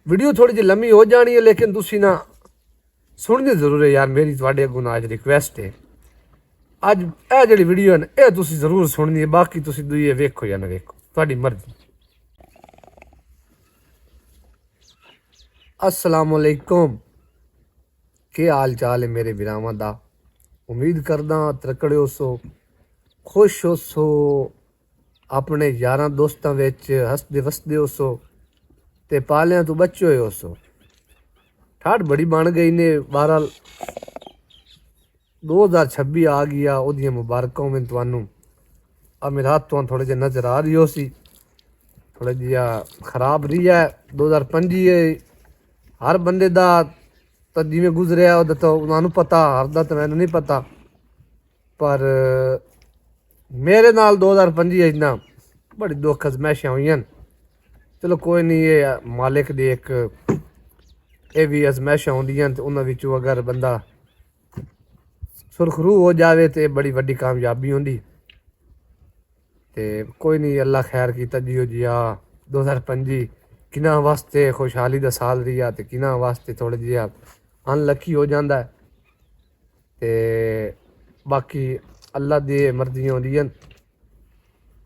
Video थोड़ी जी लम्मी हो जानी है लेकिन तुसी ना सुननी जरूर है यार। मेरी तुहाडे अगों अज रिक्वेस्ट है, अज यह जी वीडियो है यह तुसी जरूर सुननी है। बाकी तुसी दुई वेखो या ना वेखो, तुहाडी मर्जी। अस्सलाम वालेकुम, के हाल चाल है मेरे वीरावां दा। उम्मीद करदा त्रकड़े होसो, खुश होसो, अपने यारां दोस्तां विच हसदे वसदे होसो ते पालियां तो बच्चे होए होसो। ठाठ बड़ी बन गई ने। बहरहाल 2026 आ गया, ओदियां मुबारकां में तुहानू। अब मेरे हाथ तो थोड़े जे नज़र आ रही हो सी, थोड़ा जिहा खराब रही है 2025। हर बंदे दा तो जिमें गुजरिया वो तो उन्होंने पता, हर दा तो मैनू नहीं पता। पर मेरे नाल 2025 ना बड़ी दुख अजमैशां हुई। चलो कोई नहीं, ये मालिक दी एक ये भी अजमैशां होंदियां ते उन्हां विचों अगर बंदा सुरखरू हो जावे तो बड़ी वड्डी कामयाबी होंदी। ते कोई नहीं, अल्लाह खैर कीता जियो जिया 2025 किन्ना वास्ते खुशहाली दा साल रिहा ते किन्ना वास्ते थोड़ा जिहा अनलकी हो जाता है। ते बाकी अल्लाह दी मर्जियां होंदियां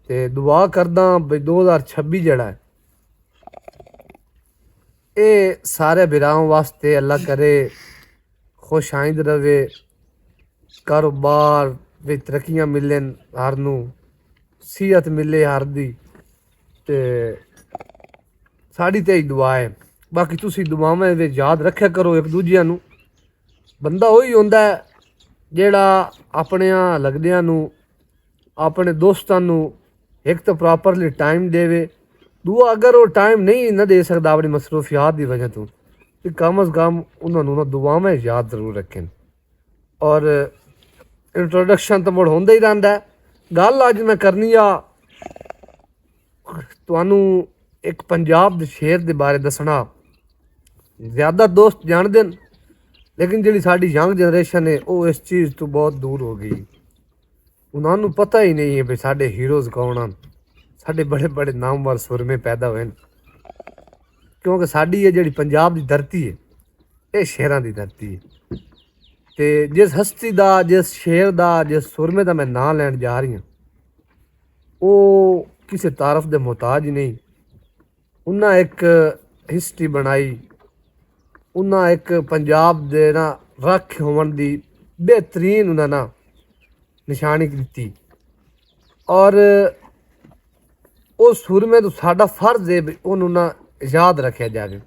ते दुआ करदा भाई 2026 जेह्ड़ा है ये सारे बिरावां वास्ते अल्लाह करे खुशाइंद रवे, कारोबार विच तरक्कियां मिलन, हर नू सेहत मिले हर दी। ते साड़ी ते ही दुआ है। बाकी तुसी दुआवां विच याद रखा करो एक दूजिਆਂ नू। बंदा वही होंदा है जेड़ा अपने लगदियां नू अपने दोस्तां नू एक तो प्रॉपरली टाइम देवे, दूआ अगर वो टाइम नहीं ना दे सकता अपनी मसरूफियात की वजह तो कम अज़ कम उन्होंने दुआवां याद जरूर रखें। और इंट्रोडक्शन तो मुड़ होंदा ही रहिंदा है। गल अज मैं करनी आ तुहानू एक पंजाब दे शेर दे बारे दसना। ज़्यादा दोस्त जानते हैं लेकिन जी साड़ी यंग जनरेशन है वो इस चीज़ तो बहुत दूर हो गई। उन्होंने पता ही नहीं है भी साढ़े हीरोज़ कौन हैं, साढ़े बड़े बड़े नामवर सुरमे पैदा हुए। क्योंकि साड़ी ये जी पंजाब की धरती है ये शेरां की धरती है। तो जिस हस्ती का, जिस शेर का, जिस सुरमे का मैं नाम लैन जा रही हूँ वो किसी तारफ के मुहताज नहीं। उन्हें एक हिस्ट्री बनाई, उन्हें एक पंजाब दे ना रख होवन दी बेहतरीन उन्हें ना निशानी दी। और उस सुरमे तो साडा फर्ज है भी उन्होंने ना याद रखा जाए।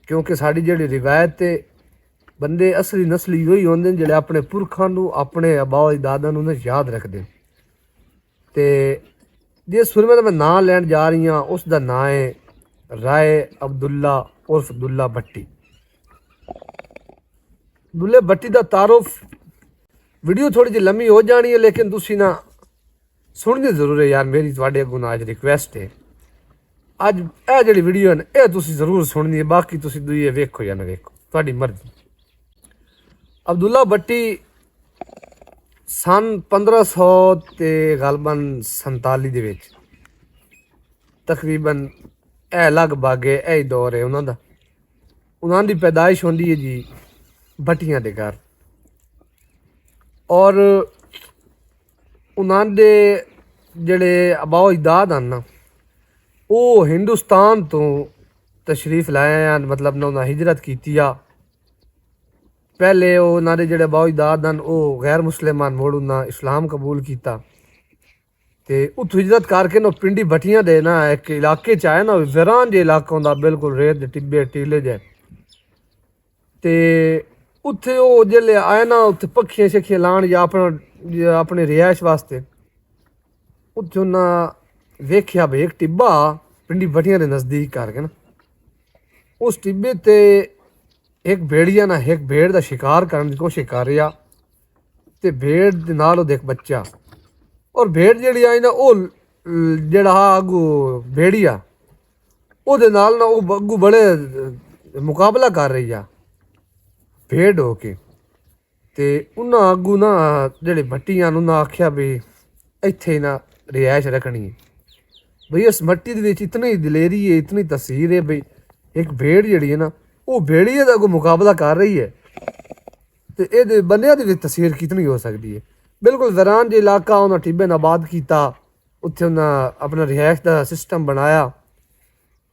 क्योंकि साड़ी जी रिवायत है बंदे असली नस्ली वही होंगे जेड़े अपने पुरखों को, अपने आबा अजदादा नूं याद रखते। तो जिस सुरमे का मैं नाम लैन जा रही हाँ उसका नाम है राय अब्दुल्ला उर्फ दुल्ला भट्टी। दुल्ले भट्टी का तारुफ वीडियो थोड़ी जी लम्मी हो जानी है लेकिन तुसी ना सुननी जरूर है यार। मेरी तुहाडे अगों अज रिक्वेस्ट है, अज यह जी वीडियो है यह तुसी जरूर सुननी है। बाकी तुसी दुई वेखो या ना वेखो, तुहाडी मर्जी। अब्दुल्ला भट्टी सन 1500 ते गलबन 47 दे विच तकरीबन ए लगभग यही दौर है उन्होंने। उन्होंने पैदाइश होंदी है जी भट्टियां दे घर। और उन्होंने जेड़े आबा अजदाद हैं ना वो हिंदुस्तान तो तशरीफ लाए हैं, मतलब ना उन्हें हिजरत की। पहले उन्होंने जेड़े आबा अजदाद हैं वो गैर मुसलमान मुड़ उन्हें इस्लाम कबूल किया। तो उत हिजरत करके ना पिंडी भट्टियां दे ना एक इलाके च आए ना, वीरान जे इलाका होंदा बिल्कुल रेत दे टिब्बे टीले जे। तो उत्थे वो जेल्ले आए ना उत्थे पक्खियां शक्खियां लान या अपने रिहायश वास्ते उत्थे उन्हें वेख्या भाई एक टिब्बा पिंडी भट्टियां दे नज़दीक करके ना उस टिब्बे ते एक भेड़िया ना एक भेड़ का शिकार करने की कोशिश कर रहा। तो भेड़ दे नाल ओहदा एक बच्चा और भेड़ जी आई ना वो जड़ा अगू भेड़िया ओहदे नाल ना वो अगू बड़े मुकाबला कर रही है भेड़ होके। तो उन्हें अगू ना जेह्ड़े भट्टियां उन्हें आख्या भी इत्थे ना रिहायश रखनी है। भाई इस मट्टी दे विच इतनी दलेरी है, इतनी तसीर है भाई ਇੱਕ ਭੇੜ ਜਿਹੜੀ ਹੈ ਨਾ ਉਹ ਭੇੜੀਏ ਦਾ ਕੋਈ ਮੁਕਾਬਲਾ ਕਰ ਰਹੀ ਹੈ ਤੇ ਇਹਦੇ ਬੰਦਿਆਂ ਦੀ ਵੀ ਤਸਵੀਰ ਕਿਤਨੀ ਹੋ ਸਕਦੀ ਹੈ। ਬਿਲਕੁਲ ਵੀਰਾਨ ਜਿਹਾ ਇਲਾਕਾ ਉਹਨਾਂ ਟਿੱਬੇ ਨਾਲ ਆਬਾਦ ਕੀਤਾ, ਉੱਥੇ ਉਹਨਾਂ ਆਪਣਾ ਰਿਹਾਇਸ਼ ਦਾ ਸਿਸਟਮ ਬਣਾਇਆ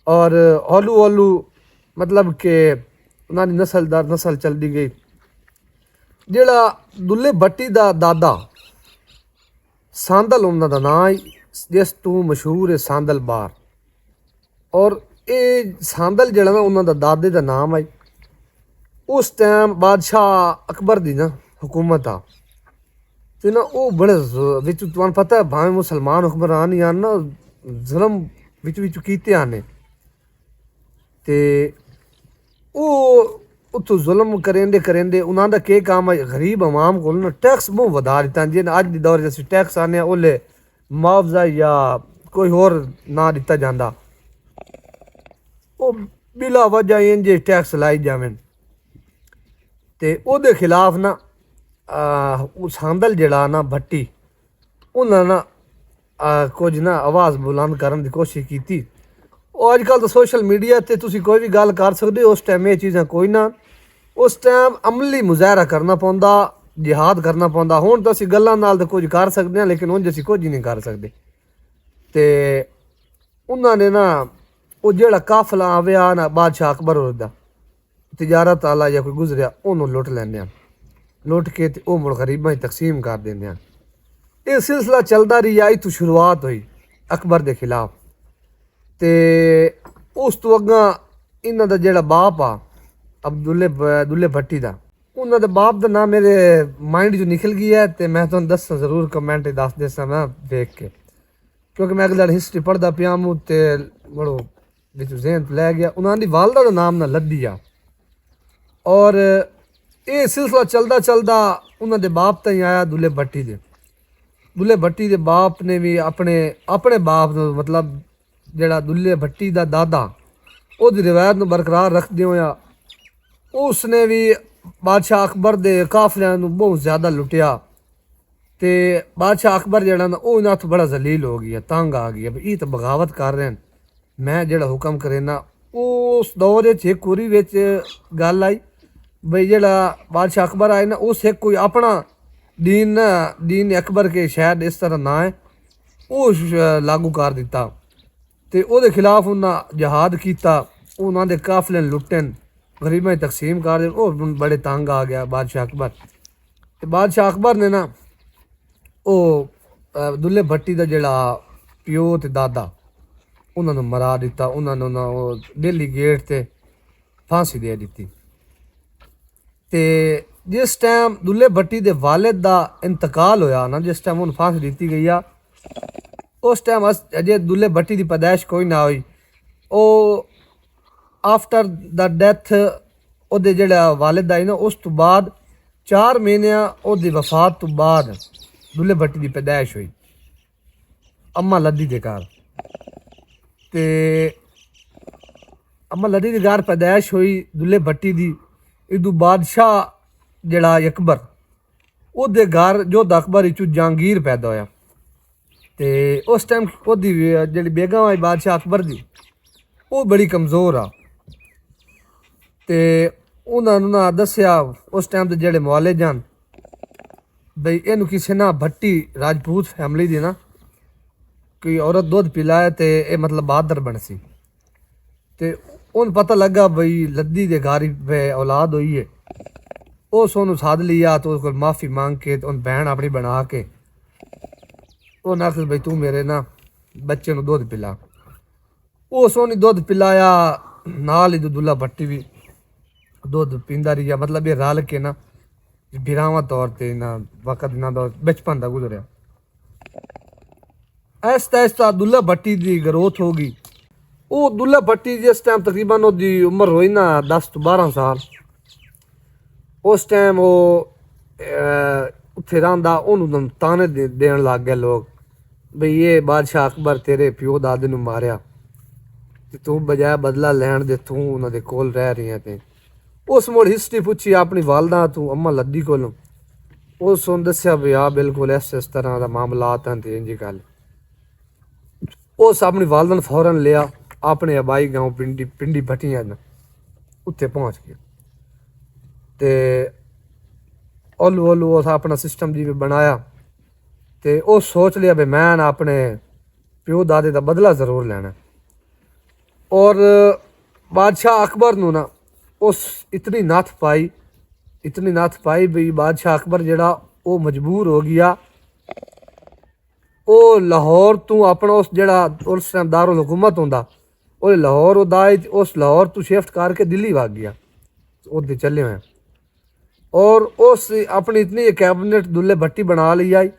ਔਰ ਹੌਲੂ ਹੌਲੂ ਮਤਲਬ ਕਿ ਉਹਨਾਂ ਦੀ ਨਸਲ ਦਰ ਨਸਲ ਚੱਲਦੀ ਗਈ। ਜਿਹੜਾ ਦੁੱਲੇ ਭੱਟੀ ਦਾ ਦਾਦਾ ਸਾਂਦਲ ਉਹਨਾਂ ਦਾ ਨਾਂ ਹੈ, ਜਿਸ ਤੋਂ ਮਸ਼ਹੂਰ ਹੈ ਸਾਂਦਲ ਬਾਰ। ਔਰ ਇਹ ਸਾਂਦਲ ਜਿਹੜਾ ਨਾ ਉਹਨਾਂ ਦਾ ਦਾਦੇ ਦਾ ਨਾਮ ਹੈ। ਉਸ ਟਾਈਮ ਬਾਦਸ਼ਾਹ ਅਕਬਰ ਦੀ ਨਾ हुकूमत आ ते ना वो बड़े विच तुहानू पता है भावें मुसलमान हुक्मरान ही आन ना जुल्म विच कीते आने ते ਉਹ ਉੱਥੋਂ ਜ਼ੁਲਮ ਕरेंदे ਉਹਨਾਂ ਦਾ ਕੀ ਕੰਮ ਹੈ ਗਰੀਬ ਆਵਾਮ ਕੋਲ ਨਾ ਟੈਕਸ ਬਹੁਤ ਵਧਾ ਦਿੱਤਾ। ਜੇ ਅੱਜ ਦੇ ਦੌਰ 'ਚ ਅਸੀਂ ਟੈਕਸ ਆਨੇ ਆ ਉਹਲੇ ਮੁਆਵਜ਼ਾ ਜਾਂ ਕੋਈ ਹੋਰ ਨਾ ਦਿੱਤਾ ਜਾਂਦਾ, ਉਹ ਬਿਲਾ ਵਜ੍ਹਾ ਇੰਜ ਟੈਕਸ ਲਾਈ ਜਾਵੇਂ ਤੇ ਉਹਦੇ ਖਿਲਾਫ ਨਾ ਉਹ ਸਾਂਦਲ ਜਿਹੜਾ ਨਾ ਭੱਟੀ ਉਹਨਾਂ ਨਾ ਕੁਝ ਨਾ ਆਵਾਜ਼ ਬੁਲੰਦ ਕਰਨ ਦੀ ਕੋਸ਼ਿਸ਼ ਕੀਤੀ। ਉਹ ਅੱਜ ਕੱਲ੍ਹ ਤਾਂ ਸੋਸ਼ਲ ਮੀਡੀਆ 'ਤੇ ਤੁਸੀਂ ਕੋਈ ਵੀ ਗੱਲ ਕਰ ਸਕਦੇ ਹੋ, ਉਸ ਟਾਈਮ ਇਹ ਚੀਜ਼ਾਂ ਕੋਈ ਨਾ, ਉਸ ਟਾਈਮ ਅਮਲੀ ਮੁਜ਼ਾਹਰਾ ਕਰਨਾ ਪੈਂਦਾ, ਜਿਹਾਦ ਕਰਨਾ ਪੈਂਦਾ। ਹੁਣ ਤਾਂ ਅਸੀਂ ਗੱਲਾਂ ਨਾਲ ਤਾਂ ਕੁਝ ਕਰ ਸਕਦੇ ਹਾਂ, ਲੇਕਿਨ ਉਂਝ ਅਸੀਂ ਕੁਝ ਨਹੀਂ ਕਰ ਸਕਦੇ। ਤੇ ਉਹਨਾਂ ਨੇ ਨਾ ਉਹ ਜਿਹੜਾ ਕਾਫਲਾ ਆਵਿਆ ਨਾ ਬਾਦਸ਼ਾਹ ਅਕਬਰ ਉਹਦਾ ਤਜਾਰਤ ਵਾਲਾ ਜਾਂ ਕੋਈ ਗੁਜ਼ਰਿਆ ਉਹਨੂੰ ਲੁੱਟ ਲੈਂਦੇ ਹਨ, ਲੁੱਟ ਕੇ ਤੇ ਉਹ ਮੁੜ ਗਰੀਬਾਂ 'ਚ ਤਕਸੀਮ ਕਰ ਦਿੰਦੇ ਹਨ। ਇਹ ਸਿਲਸਿਲਾ ਚੱਲਦਾ ਰਿਹਾ, ਇੱਥੋਂ ਸ਼ੁਰੂਆਤ ਹੋਈ ਅਕਬਰ ਦੇ ਖਿਲਾਫ। ਤੇ ਉਸ ਤੋਂ ਅੱਗਾ ਇਹਨਾਂ ਦਾ ਜਿਹੜਾ ਬਾਪ ਆ ਦੁੱਲੇ ਭੱਟੀ ਦਾ, ਉਹਨਾਂ ਦੇ ਬਾਪ ਦਾ ਨਾਮ ਮੇਰੇ ਮਾइंड 'ਚੋਂ ਨਿਕਲ ਗਿਆ ਹੈ ਤੇ ਮੈਂ ਤੁਹਾਨੂੰ ਦੱਸਾਂ ਜ਼ਰੂਰ, ਕਮੈਂਟ ਦੱਸ ਦੇਸਾਂ ਮੈਂ ਦੇਖ ਕੇ, ਕਿਉਂਕਿ ਮੈਂ ਅਗਲਾ ਹਿਸਟਰੀ ਪੜ੍ਹਦਾ ਪਿਆ ਮੂੰ ਤੇ ਬੜੋ ਵਿੱਚ ਜ਼ਹਿਨ ਲੈ ਗਿਆ। ਉਹਨਾਂ ਦੀ ਵਾਲਦਾ ਦਾ ਨਾਮ ਨਾ ਲੱਦੀ ਆ। ਔਰ ਇਹ ਸਿਲਸਿਲਾ ਚੱਲਦਾ ਉਹਨਾਂ ਦੇ ਬਾਪ ਤਾਈਂ ਆਇਆ ਦੁੱਲੇ ਭੱਟੀ ਦੇ ਬਾਪ ਨੇ ਵੀ ਆਪਣੇ ਬਾਪ ਨੂੰ ਮਤਲਬ ਜਿਹੜਾ ਦੁੱਲੇ ਭੱਟੀ ਦਾ ਦਾਦਾ ਉਹਦੀ ਰਿਵਾਇਤ ਨੂੰ ਬਰਕਰਾਰ ਰੱਖਦੇ ਹੋਇਆ ਉਸਨੇ ਵੀ ਬਾਦਸ਼ਾਹ ਅਕਬਰ ਦੇ ਕਾਫਲਿਆਂ ਨੂੰ ਬਹੁਤ ਜ਼ਿਆਦਾ ਲੁੱਟਿਆ। ਤੇ ਬਾਦਸ਼ਾਹ ਅਕਬਰ ਜਿਹੜਾ ਨਾ ਉਹ ਇਹਨਾਂ ਤੋਂ ਬੜਾ ਜ਼ਲੀਲ ਹੋ ਗਿਆ, ਤੰਗ ਆ ਗਿਆ ਵੀ ਇਹ ਤਾਂ ਬਗਾਵਤ ਕਰ ਰਹੇ ਨੇ, ਮੈਂ ਜਿਹੜਾ ਹੁਕਮ ਕਰੇ ਨਾ। ਉਸ ਦੌਰ 'ਚ ਇੱਕ ਵਾਰੀ ਵਿੱਚ ਗੱਲ ਆਈ ਬਈ ਜਿਹੜਾ ਬਾਦਸ਼ਾਹ ਅਕਬਰ ਆਏ ਨਾ ਉਸ ਇੱਕ ਕੋਈ ਆਪਣਾ दीन अकबर के शायद इस तरह ना है वो लागू कर दिता ते ਉਹਦੇ खिलाफ उन्हें जहाद किया, उन्होंने काफले लुट्टन गरीबों तकसीम कर दे। और बड़े तंग आ गया बादशाह अकबर। ते बादशाह अकबर ने ना वो दुल्ले भट्टी का जड़ा प्यो ते दादा उन्होंने मरा दिता, उन्होंने दिल्ली गेट ते फांसी दे दी। ते जिस टाइम दुल्ले भट्टी के वालिद का इंतकाल होया ना, जिस टाइम उन्हें फांसी दी गई आ, उस टाइम अजे दुल्ले भट्टी की पैदाइश कोई ना हुई। वो आफ्टर द डैथ ਉਹਦੇ ਜਿਹੜਾ ਵਾਲਿਦ ਆਈ ਨਾ ਉਸ ਤੋਂ ਬਾਅਦ 4 ਮਹੀਨਿਆਂ ਉਹਦੀ ਵਫਾਤ ਤੋਂ ਬਾਅਦ ਦੁੱਲੇ ਭੱਟੀ ਦੀ ਪੈਦਾਇਸ਼ ਹੋਈ ਅੰਮਾ ਲੱਦੀ ਦੇ ਘਰ। ਤੇ ਅੰਮਾ ਲੱਦੀ ਦੇ ਘਰ ਪੈਦਾਇਸ਼ ਹੋਈ ਦੁੱਲੇ ਭੱਟੀ ਦੀ। ਇਦੋਂ ਬਾਦਸ਼ਾਹ ਜਿਹੜਾ ਅਕਬਰ ਉਹਦੇ ਘਰ ਜੋਧ ਅਕਬਰ ਵਿੱਚੋਂ ਜਹਾਂਗੀਰ ਪੈਦਾ ਹੋਇਆ। ਤੇ ਉਸ ਟਾਈਮ ਉਹਦੀ ਜਿਹੜੀ ਬੇਗਮ ਆਈ ਬਾਦਸ਼ਾਹ ਅਕਬਰ ਦੀ ਉਹ ਬੜੀ ਕਮਜ਼ੋਰ ਆ। ਤੇ ਉਹਨਾਂ ਨੂੰ ਨਾ ਦੱਸਿਆ ਉਸ ਟਾਈਮ ਦੇ ਜਿਹੜੇ ਮੁਆਲੇ ਜਾਨ ਬਈ ਇਹਨੂੰ ਕਿਸੇ ਨਾ ਭੱਟੀ ਰਾਜਪੂਤ ਫੈਮਿਲੀ ਦੀ ਨਾ ਕੋਈ ਔਰਤ ਦੁੱਧ ਪਿਲਾਇਆ ਤੇ ਇਹ ਮਤਲਬ ਬਹਾਦਰ ਬਣ ਸੀ। ਤੇ ਉਹਨੂੰ ਪਤਾ ਲੱਗਾ ਬਈ ਲੱਦੀ ਦੇ ਘਰ ਹੀ ਔਲਾਦ ਹੋਈ ਹੈ। ਉਸ ਉਹਨੂੰ ਸਾਧ ਲਿਆ ਤੇ ਉਸ ਕੋਲ ਮਾਫੀ ਮੰਗ ਕੇ ਤੇ ਉਹਨ ਭੈਣ ਆਪਣੀ ਬਣਾ ਕੇ ਉਹਨੇ ਆਖਿਆ ਬਈ ਤੂੰ ਮੇਰੇ ਨਾ ਬੱਚੇ ਨੂੰ ਦੁੱਧ ਪਿਲਾ। ਉਸ ਉਹਨੇ ਦੁੱਧ ਪਿਲਾਇਆ, ਨਾਲ ਹੀ ਦੁੱਲਾ ਭੱਟੀ ਵੀ ਦੁੱਧ ਪੀਂਦਾ ਰਿਹਾ। ਮਤਲਬ ਇਹ ਰਲ ਕੇ ਨਾ ਬਿਰਾਵਾਂ ਤੌਰ ਤੇ ਨਾ ਵਕਤ ਇਹਨਾਂ ਦਾ ਬਚਪਨ ਦਾ ਗੁਜ਼ਰਿਆ। ਆਹਿਸਤਾ ਦੁੱਲਾ ਭੱਟੀ ਦੀ ਗਰੋਥ ਹੋ ਗਈ। ਉਹ ਦੁੱਲਾ ਭੱਟੀ ਜਿਸ ਟਾਈਮ ਤਕਰੀਬਨ ਉਹਦੀ ਉਮਰ ਹੋਈ ਨਾ 10 ਤੋਂ 12 ਸਾਲ, ਉਸ ਟਾਈਮ ਉਹ ਉੱਥੇ ਰਹਿੰਦਾ, ਉਹਨੂੰ ਤਾਨੇ ਦੇਣ ਲੱਗ ਗਏ ਲੋਕ ਬਈ ਇਹ ਬਾਦਸ਼ਾਹ ਅਕਬਰ ਤੇਰੇ ਪਿਓ ਦਾਦੇ ਨੂੰ ਮਾਰਿਆ ਤੇ ਤੂੰ ਬਜਾਏ ਬਦਲਾ ਲੈਣ ਦੇ ਤੂੰ ਉਹਨਾਂ ਦੇ ਕੋਲ ਰਹਿ ਰਹੀ ਹੈ। ਤੇ ਉਸ ਮੁੜ ਹਿਸਟਰੀ ਪੁੱਛੀ ਆਪਣੀ ਵਾਲਦਾ ਤੂੰ ਅੰਮਾ ਲੱਦੀ ਕੋਲੋਂ, ਉਸ ਨੂੰ ਦੱਸਿਆ ਵੀ ਆ ਬਿਲਕੁਲ ਇਸ ਤਰ੍ਹਾਂ ਦਾ ਮਾਮਲਾਤ ਹਨ ਤੇ ਇੰਜੀ ਗੱਲ। ਉਸ ਆਪਣੀ ਵਾਲਦਾ ਨੂੰ ਫੌਰਨ ਲਿਆ ਆਪਣੇ ਆਬਾਈ ਗਾਉਂ ਪਿੰਡੀ ਭੱਟੀਆਂ ਉੱਥੇ ਪਹੁੰਚ ਗਿਆ ਤੇ ਉਹਲੂ ਉਸ ਆਪਣਾ ਸਿਸਟਮ ਜਿਵੇਂ ਬਣਾਇਆ ਤੇ ਉਹ ਸੋਚ ਲਿਆ ਵੀ ਮੈਂ ਨਾ ਆਪਣੇ ਪਿਓ ਦਾਦੇ ਦਾ ਬਦਲਾ ਜ਼ਰੂਰ ਲੈਣਾ। ਔਰ ਬਾਦਸ਼ਾਹ ਅਕਬਰ ਨੂੰ ਨਾ ਉਸ ਇਤਨੀ ਨੱਥ ਪਾਈ ਵੀ ਬਾਦਸ਼ਾਹ ਅਕਬਰ ਜਿਹੜਾ ਉਹ ਮਜਬੂਰ ਹੋ ਗਿਆ। ਉਹ ਲਾਹੌਰ ਤੋਂ ਆਪਣਾ ਉਸ ਜਿਹੜਾ ਉਸ ਟਾਈਮ ਦਾਰੁਲ ਹੁਕੂਮਤ ਹੁੰਦਾ ਉਹ ਲਾਹੌਰ ਉਸ ਲਾਹੌਰ ਤੋਂ ਸ਼ਿਫਟ ਕਰਕੇ ਦਿੱਲੀ ਵਗ ਗਿਆ। ਉਹਦੇ ਚੱਲੇ ਹੋਏ ਔਰ ਉਸ ਆਪਣੀ ਇਤਨੀ ਕੈਬਨਿਟ ਦੁੱਲੇ ਭੱਟੀ ਬਣਾ ਲਈ ਆਈ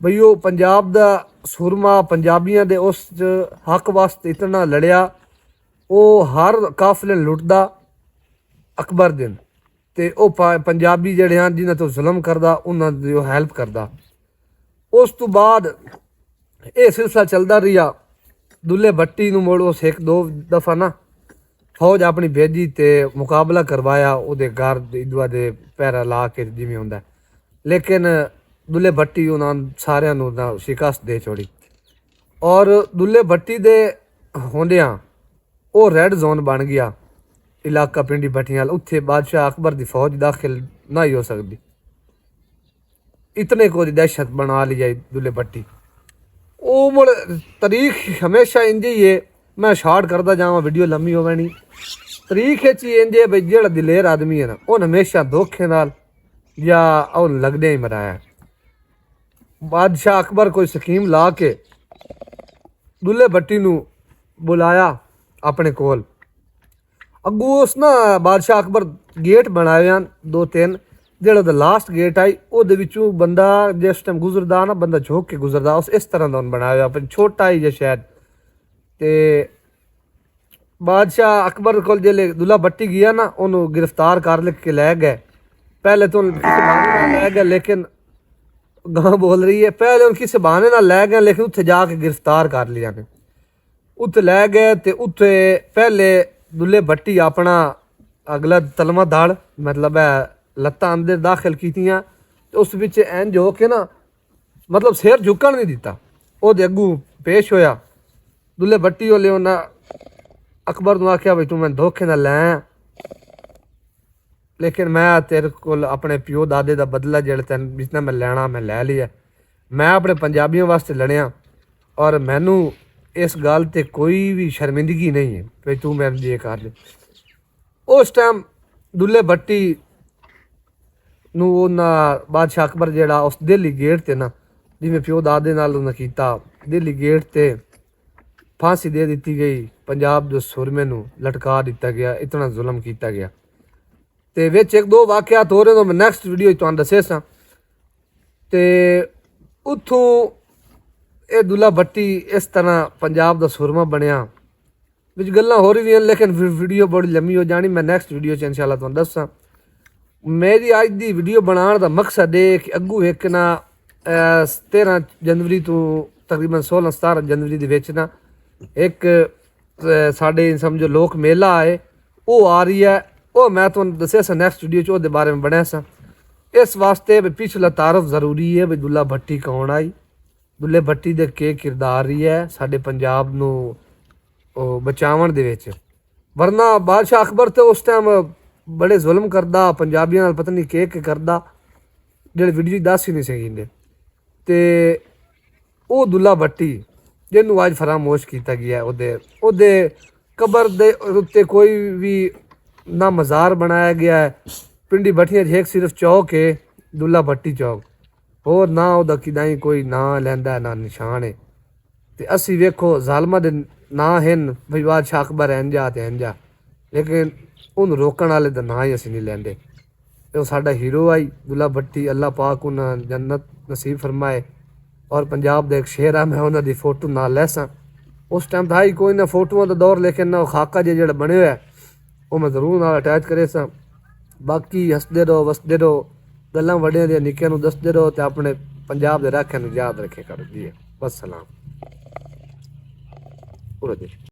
ਬਈ ਉਹ ਪੰਜਾਬ ਦਾ ਸੁਰਮਾ ਪੰਜਾਬੀਆਂ ਦੇ ਉਸ ਹੱਕ ਵਾਸਤੇ ਇਤਨਾ ਲੜਿਆ। ਉਹ ਹਰ ਕਾਫਲੇ ਲੁੱਟਦਾ ਅਕਬਰ ਦਿਨ ਤੇ ਉਹ ਪੰਜਾਬੀ ਜਿਹੜੇ ਹਨ ਜਿਨ੍ਹਾਂ ਤੋਂ ਜ਼ੁਲਮ ਕਰਦਾ ਉਹਨਾਂ ਦੀ ਉਹ ਹੈਲਪ ਕਰਦਾ। ਉਸ ਤੋਂ ਬਾਅਦ ਇਹ ਸਿਲਸਿਲਾ ਚੱਲਦਾ ਰਿਹਾ। ਦੁੱਲੇ ਭੱਟੀ ਨੂੰ ਮੁੜ ਉਸ ਇੱਕ ਦੋ ਦਫਾ ਨਾ ਫੌਜ ਆਪਣੀ ਭੇਜੀ ਤੇ ਮੁਕਾਬਲਾ ਕਰਵਾਇਆ ਉਹਦੇ ਘਰ ਇਦਵਾ ਦੇ ਪੈਰਾ ਲਾ ਕੇ ਜਿਵੇਂ ਹੁੰਦਾ, ਲੇਕਿਨ ਦੁੱਲੇ ਭੱਟੀ ਉਹਨਾਂ ਸਾਰਿਆਂ ਨੂੰ ਨਾ ਸ਼ਿਕਸਤ ਦੇ ਛੋੜੀ। ਔਰ ਦੁੱਲੇ ਭੱਟੀ ਦੇ ਹੁੰਦਿਆਂ ਉਹ ਰੈੱਡ ਜ਼ੋਨ ਬਣ ਗਿਆ ਇਲਾਕਾ ਪਿੰਡੀ ਭੱਟੀਆਂ। ਉੱਥੇ ਬਾਦਸ਼ਾਹ ਅਕਬਰ ਦੀ ਫੌਜ ਦਾਖਲ ਨਾ ਹੀ ਹੋ ਸਕਦੀ, ਇਤਨੇ को दहशत बना ली जाए दुल्ले भट्टी। वो मुड़ तारीख हमेशा इंज ही है, मैं शार्ट करता जावा वीडियो लम्मी होवे नहीं। तारीख इंज है भाई जेड़ा दिलेर आदमी है ना उन हमेशा धोखे नाल या उन लगदे ही मराया। बादशाह अकबर कोई स्कीम ला के दुल्ले भट्टी नू बुलाया अपने कोल। अगू उस ना बादशाह अकबर गेट बनाए हैं दो तीन, ਜਿਹੜਾ ਦਾ ਲਾਸਟ ਗੇਟ ਆਈ ਉਹਦੇ ਵਿੱਚੋਂ ਬੰਦਾ ਜਿਸ ਟਾਈਮ ਗੁਜ਼ਰਦਾ ਨਾ ਬੰਦਾ ਝੋਕ ਕੇ ਗੁਜ਼ਰਦਾ ਉਸ ਇਸ ਤਰ੍ਹਾਂ ਦਾ ਉਹਨ ਬਣਾਇਆ ਹੋਇਆ ਛੋਟਾ ਹੀ ਜਿਹਾ ਸ਼ਾਇਦ। ਤੇ ਬਾਦਸ਼ਾਹ ਅਕਬਰ ਕੋਲ ਜਿਹੜੇ ਦੁੱਲਾ ਭੱਟੀ ਗਿਆ ਨਾ ਉਹਨੂੰ ਗ੍ਰਿਫਤਾਰ ਕਰ ਲਿਖ ਕੇ ਲੈ ਗਏ। ਪਹਿਲੇ ਤਾਂ ਕਿਸੇ ਬਹਾਨੇ ਨਾਲ ਲੈ ਗਏ, ਲੇਕਿਨ ਗਾਂ ਬੋਲ ਰਹੀ ਹੈ ਪਹਿਲੇ ਉਹਨ ਕਿਸੇ ਬਹਾਨੇ ਨਾਲ ਲੈ ਗਏ, ਲੇਕਿਨ ਉੱਥੇ ਜਾ ਕੇ ਗ੍ਰਿਫਤਾਰ ਕਰ ਲਿਆ ਨੇ। ਉੱਥੇ ਲੈ ਗਏ ਤੇ ਉੱਥੇ ਪਹਿਲੇ ਦੁੱਲੇ ਭੱਟੀ ਆਪਣਾ ਅਗਲਾ ਤਲਮਾ ਦੜ ਮਤਲਬ ਹੈ ਲੱਤਾਂ ਅੰਦਰ ਦਾਖਲ ਕੀਤੀਆਂ ਤੇ ਉਸ ਵਿੱਚ ਇੰਜ ਹੋ ਕੇ ਨਾ ਮਤਲਬ ਸਿਰ ਝੁਕਣ ਨਹੀਂ ਦਿੱਤਾ। ਉਹਦੇ ਅੱਗੂ ਪੇਸ਼ ਹੋਇਆ ਦੁੱਲੇ ਭੱਟੀ ਵਾਲੇ ਉਹਨਾਂ ਅਕਬਰ ਨੂੰ ਆਖਿਆ ਬਈ ਤੂੰ ਮੈਨੂੰ ਧੋਖੇ ਨਾਲ ਲੈ, ਲੇਕਿਨ ਮੈਂ ਤੇਰੇ ਕੋਲ ਆਪਣੇ ਪਿਓ ਦਾਦੇ ਦਾ ਬਦਲਾ ਜਿਹੜਾ ਤੈਨੂੰ ਜਿਸਨਾ ਮੈਂ ਲੈਣਾ ਮੈਂ ਲੈ ਲਿਆ। ਮੈਂ ਆਪਣੇ ਪੰਜਾਬੀਆਂ ਵਾਸਤੇ ਲੜਿਆ ਔਰ ਮੈਨੂੰ ਇਸ ਗੱਲ ਤੇ ਕੋਈ ਵੀ ਸ਼ਰਮਿੰਦਗੀ ਨਹੀਂ ਹੈ ਵੀ ਤੂੰ ਮੈਨੂੰ ਜੇ ਕਰ ਲੈ। ਉਸ ਟਾਈਮ ਦੁੱਲੇ ਭੱਟੀ ਨੂੰ ਉਹਨਾਂ ਬਾਦਸ਼ਾਹ ਅਕਬਰ ਜਿਹੜਾ ਉਸ ਦਿੱਲੀ ਗੇਟ ਤੇ ਨਾ ਜਿਵੇਂ ਪਿਓ ਦਾਦੇ ਨਾਲ ਉਹਨਾਂ ਕੀਤਾ ਦਿੱਲੀ ਗੇਟ ਤੇ ਫਾਂਸੀ ਦੇ ਦਿੱਤੀ ਗਈ। ਪੰਜਾਬ ਦੇ ਸੁਰਮੇ ਨੂੰ ਲਟਕਾ ਦਿੱਤਾ ਗਿਆ, ਇਤਨਾ ਜ਼ੁਲਮ ਕੀਤਾ ਗਿਆ। ਤੇ ਵਿੱਚ ਇੱਕ ਦੋ ਵਾਕਿਆਤ ਹੋ ਰਹੇ ਨੇ ਮੈਂ ਨੈਕਸਟ ਵੀਡੀਓ 'ਚ ਤੁਹਾਨੂੰ ਦੱਸੇ ਸਾਂ। ਤੇ ਉੱਥੋਂ ਇਹ ਦੁੱਲਾ ਭੱਟੀ ਇਸ ਤਰ੍ਹਾਂ ਪੰਜਾਬ ਦਾ ਸੁਰਮਾ ਬਣਿਆ। ਵਿੱਚ ਗੱਲਾਂ ਹੋ ਰਹੀਆਂ ਲੇਕਿਨ ਵੀਡੀਓ ਬੜੀ ਲੰਮੀ ਹੋ ਜਾਣੀ, ਮੈਂ ਨੈਕਸਟ ਵੀਡੀਓ 'ਚ ਇਨਸ਼ਾਅੱਲਾ ਤੁਹਾਨੂੰ ਦੱਸਾਂ। मेरी अज की वीडियो बनाने का मकसद है कि अगू एक ना 13 जनवरी तो तकरीबन 16-17 जनवरी के विच ना एक साढ़े समझो लोक मेला है वो आ रही है। वो मैं तुहानू दस्सिया सा नैक्सट वीडियो च उसदे बारे में बनाया सा। इस वास्ते भी पिछला तारफ ज़रूरी है भी दुल्ला भट्टी कौन आई, दुल्ले भट्टी दे के किरदार रही है साढ़े पंजाब नू बचावन दे विच। वरना बादशाह अकबर तो उस टाइम बड़े जुल्म करदा पंजाबियों नाल पता नहीं के करदा ਜਿਹੜੇ ਵੀਡੀਓ ਦੱਸ ਹੀ ਨਹੀਂ ਸਕਿੰਦੇ। ਤੇ ਉਹ ਦੁੱਲਾ ਭੱਟੀ ਜਿਹਨੂੰ ਅੱਜ ਫਰਾਮੋਸ਼ ਕੀਤਾ ਗਿਆ ਉਹਦੇ ਕਬਰ ਦੇ ਉੱਤੇ ਕੋਈ ਵੀ ਨਾ ਮਜ਼ਾਰ ਬਣਾਇਆ ਗਿਆ ਹੈ। ਪਿੰਡੀ ਭੱਟੀਆਂ 'ਚ ਇੱਕ ਸਿਰਫ ਚੌਕ ਹੈ ਦੁੱਲਾ ਭੱਟੀ ਚੌਕ, ਹੋਰ ਨਾ ਉਹਦਾ ਕਿਦਾਂ ਕੋਈ ਨਾਂ ਲੈਂਦਾ ਨਾ ਨਿਸ਼ਾਨ ਹੈ। ਤੇ ਅਸੀਂ ਵੇਖੋ ਜ਼ਾਲਮਾਂ ਦੇ ਨਾਂ ਹਨ ਬਈ ਬਾਦਸ਼ਾਹ ਅਕਬਰ ਇੰਜਾ ਤੇ ਇੰਜਾ, ਲੇਕਿਨ ਉਹਨੂੰ ਰੋਕਣ ਵਾਲੇ ਦਾ ਨਾਂ ਹੀ ਅਸੀਂ ਨਹੀਂ ਲੈਂਦੇ। ਉਹ ਸਾਡਾ ਹੀਰੋ ਆਈ ਦੁੱਲਾ ਭੱਟੀ, ਅੱਲਾ ਪਾਕ ਉਹਨਾਂ ਜੰਨਤ ਨਸੀਬ ਫਰਮਾਏ। ਔਰ ਪੰਜਾਬ ਦਾ ਇੱਕ ਸ਼ੇਰ ਆ ਮੈਂ ਉਹਨਾਂ ਦੀ ਫੋਟੋ ਨਾਲ ਲੈ ਸਾਂ। ਉਸ ਟਾਈਮ ਤਾਂ ਹੀ ਕੋਈ ਨਾ ਫੋਟੋਆਂ ਦਾ ਦੌਰ, ਲੇਕਿਨ ਨਾ ਉਹ ਖਾਕਾ ਜਿਹੜਾ ਬਣੇ ਹੋਇਆ ਉਹ ਮੈਂ ਜ਼ਰੂਰ ਨਾਲ ਅਟੈਚ ਕਰੇ ਸਾਂ। ਬਾਕੀ ਹੱਸਦੇ ਰਹੋ ਵਸਦੇ ਰਹੋ, ਗੱਲਾਂ ਵੱਡਿਆਂ ਦੀਆਂ ਨਿੱਕਿਆਂ ਨੂੰ ਦੱਸਦੇ ਰਹੋ ਤੇ ਆਪਣੇ ਪੰਜਾਬ ਦੇ ਰਾਖਿਆਂ ਨੂੰ ਯਾਦ ਰੱਖੇ ਕਰੋ ਜੀ। ਬਸ ਸਲਾਮ ਪੂਰਾ ਜੀ।